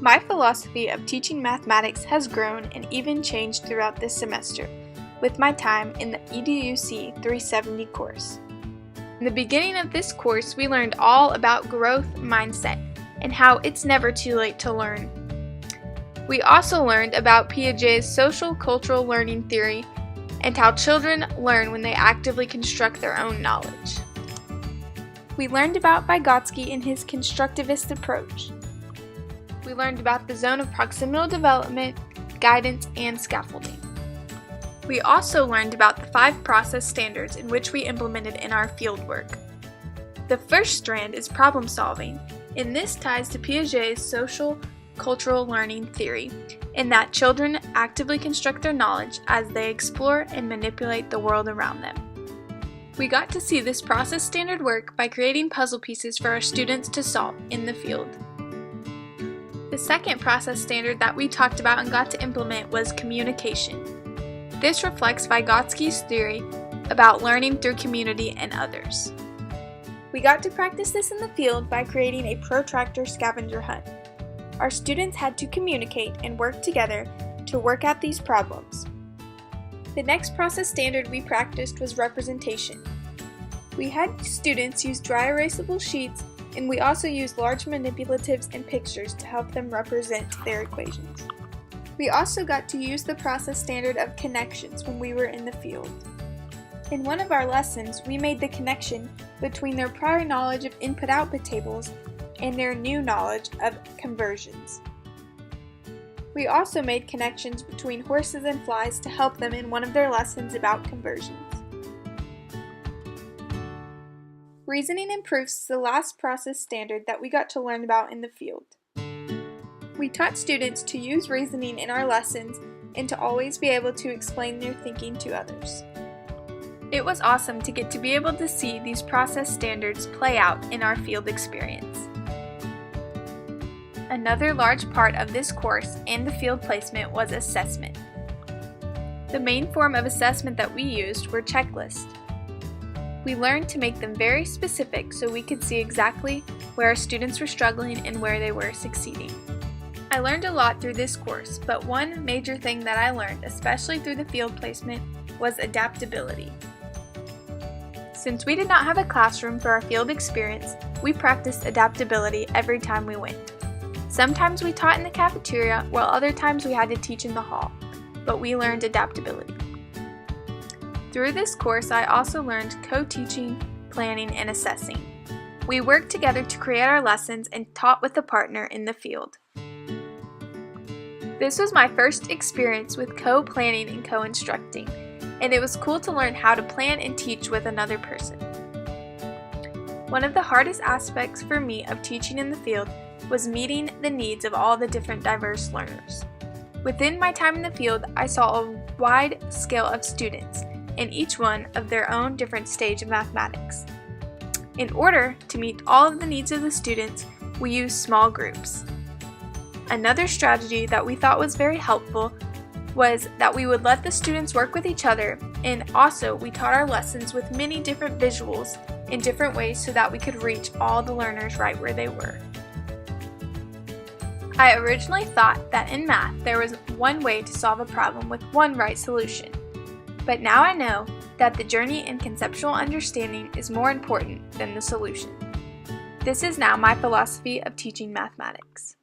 My philosophy of teaching mathematics has grown and even changed throughout this semester, with my time in the EDUC 370 course. In the beginning of this course, we learned all about growth mindset and how it's never too late to learn. We also learned about Piaget's social cultural learning theory and how children learn when they actively construct their own knowledge. We learned about Vygotsky and his constructivist approach. We learned about the zone of proximal development, guidance, and scaffolding. We also learned about the 5 process standards in which we implemented in our fieldwork. The first strand is problem solving, and this ties to Piaget's social cultural learning theory, in that children actively construct their knowledge as they explore and manipulate the world around them. We got to see this process standard work by creating puzzle pieces for our students to solve in the field. The second process standard that we talked about and got to implement was communication. This reflects Vygotsky's theory about learning through community and others. We got to practice this in the field by creating a protractor scavenger hunt. Our students had to communicate and work together to work out these problems. The next process standard we practiced was representation. We had students use dry erasable sheets, and we also used large manipulatives and pictures to help them represent their equations. We also got to use the process standard of connections when we were in the field. In one of our lessons, we made the connection between their prior knowledge of input-output tables and their new knowledge of conversions. We also made connections between horses and flies to help them in one of their lessons about conversions. Reasoning and proofs is the last process standard that we got to learn about in the field. We taught students to use reasoning in our lessons and to always be able to explain their thinking to others. It was awesome to get to be able to see these process standards play out in our field experience. Another large part of this course and the field placement was assessment. The main form of assessment that we used were checklists. We learned to make them very specific so we could see exactly where our students were struggling and where they were succeeding. I learned a lot through this course, but one major thing that I learned, especially through the field placement, was adaptability. Since we did not have a classroom for our field experience, we practiced adaptability every time we went. Sometimes we taught in the cafeteria, while other times we had to teach in the hall, but we learned adaptability. Through this course, I also learned co-teaching, planning, and assessing. We worked together to create our lessons and taught with a partner in the field. This was my first experience with co-planning and co-instructing, and it was cool to learn how to plan and teach with another person. One of the hardest aspects for me of teaching in the field was meeting the needs of all the different diverse learners. Within my time in the field, I saw a wide scale of students, and each one of their own different stage of mathematics. In order to meet all of the needs of the students, we used small groups. Another strategy that we thought was very helpful was that we would let the students work with each other, and also we taught our lessons with many different visuals in different ways so that we could reach all the learners right where they were. I originally thought that in math there was one way to solve a problem with one right solution. But now I know that the journey and conceptual understanding is more important than the solution. This is now my philosophy of teaching mathematics.